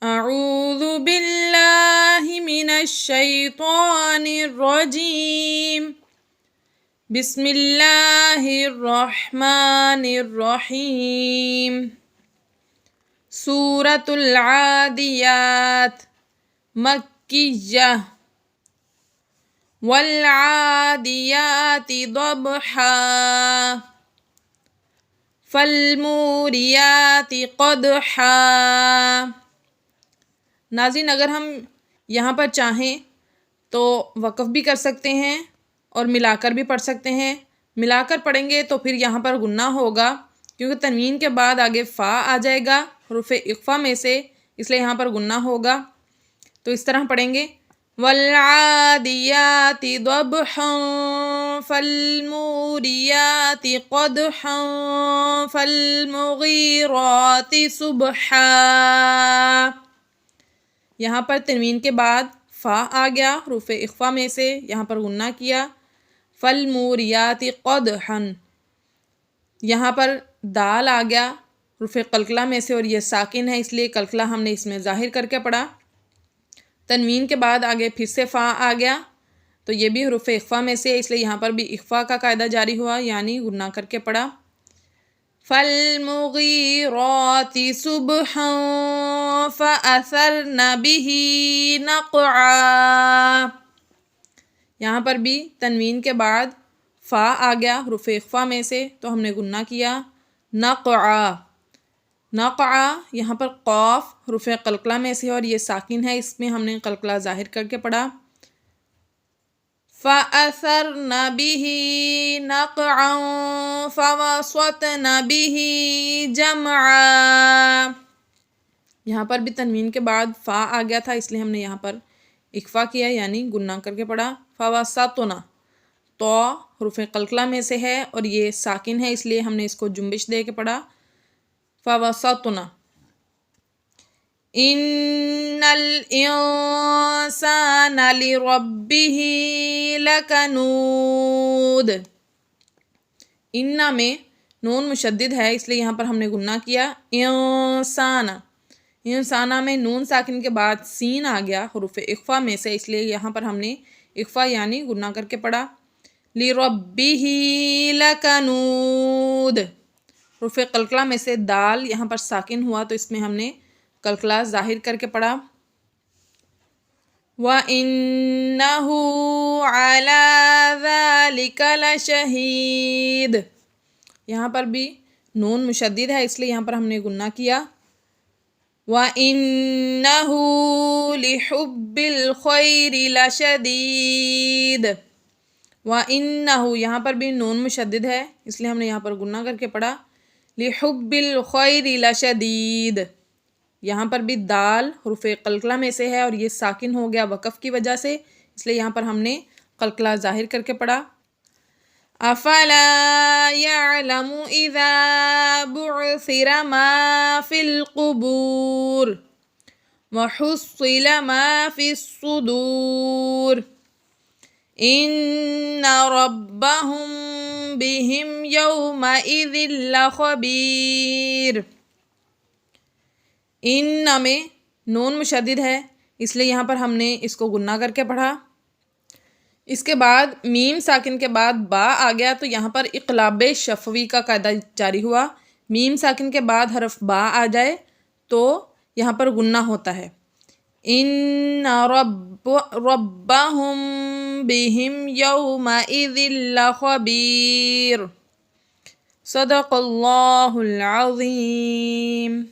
اعوذ باللہ من الشیطان الرجیم بسم اللہ الرحمن الرحیم سورۃ العادیات مکیہ والعادیات ضبحا فالموریات قدحا۔ ناظرین، اگر ہم یہاں پر چاہیں تو وقف بھی کر سکتے ہیں اور ملا کر بھی پڑھ سکتے ہیں۔ ملا کر پڑھیں گے تو پھر یہاں پر غنہ ہوگا، کیونکہ تنوین کے بعد آگے فا آ جائے گا حروف اخفا میں سے، اس لیے یہاں پر غنہ ہوگا۔ تو اس طرح پڑھیں گے والعادیات ضبحا فالموریات قدحا فالمغیرات صبحا۔ یہاں پر تنوین کے بعد فا آ گیا حروف اخفا میں سے، یہاں پر غنہ کیا۔ فالموریات قدحا، یہاں پر دال آ گیا حروف قلقلہ میں سے اور یہ ساکن ہے، اس لیے قلقلہ ہم نے اس میں ظاہر کر کے پڑھا۔ تنوین کے بعد آگے پھر سے فا آ گیا تو یہ بھی حروف اخفا میں سے، اس لیے یہاں پر بھی اخفا کا قاعدہ جاری ہوا، یعنی غنہ کر کے پڑھا۔ فالمغیرات صبحا فأثرن به نقعا۔ یہاں پر بھی تنوین کے بعد فا آ گیا حروف اخفا میں سے تو ہم نے غنہ کیا نقعا۔ نقعا، یہاں پر قاف حروف قلقلہ میں سے اور یہ ساکن ہے، اس میں ہم نے قلقلہ ظاہر کر کے پڑھا۔ فَأَثَرْنَ بِهِ نَقْعًا فَوَسَطْنَ بِهِ جَمْعًا۔ یہاں پر بھی تنوین کے بعد فا آ گیا تھا، اس لیے ہم نے یہاں پر اخفا کیا، یعنی غنہ کر کے پڑھا۔ فَوَسَطْنَ، تو حروف قلقلہ میں سے ہے اور یہ ساکن ہے، اس لیے ہم نے اس کو جنبش دے کے پڑھا۔ فَوَسَطْنَ ان الانسان لربه لکنود۔ ان میں نون مشدد ہے، اس لیے یہاں پر ہم نے غنہ کیا انسان۔ انسانہ میں نون ساکن کے بعد سین آ گیا حروف اخفا میں سے، اس لیے یہاں پر ہم نے اخفا یعنی غنہ کر کے پڑھا۔ لربه لکنود، حروف قلقلہ میں سے دال یہاں پر ساکن ہوا تو اس میں ہم نے قلقلہ ظاہر کر کے پڑھا۔ وَإِنَّهُ عَلَى ذَلِكَ لَشَهِيدٌ، یہاں پر بھی نون مشدد ہے، اس لیے یہاں پر ہم نے غنہ کیا۔ وَإِنَّهُ لِحُبِّ الْخَيْرِ لَشَدِيدٌ۔ وَإِنَّهُ، یہاں پر بھی نون مشدد ہے، اس لیے ہم نے یہاں پر غنہ کر کے پڑھا۔ لِحُبِّ الْخَيْرِ لَشَدِيدٌ، یہاں پر بھی دال حروف قلقلہ میں سے ہے اور یہ ساکن ہو گیا وقف کی وجہ سے، اس لیے یہاں پر ہم نے قلقلہ ظاہر کر کے پڑھا۔ افلا يعلم اذا بعثر ما في القبور وحصل ما في الصدور ان ربهم بهم يومئذ لخبير۔ ان میں نون مشدد ہے، اس لیے یہاں پر ہم نے اس کو غنہ کر کے پڑھا۔ اس کے بعد میم ساکن کے بعد با آ گیا تو یہاں پر اقلاب شفوی کا قاعدہ جاری ہوا۔ میم ساکن کے بعد حرف با آ جائے تو یہاں پر غنہ ہوتا ہے۔ ان ربهم بهم يومئذ لخبير۔ صدق اللہ العظیم۔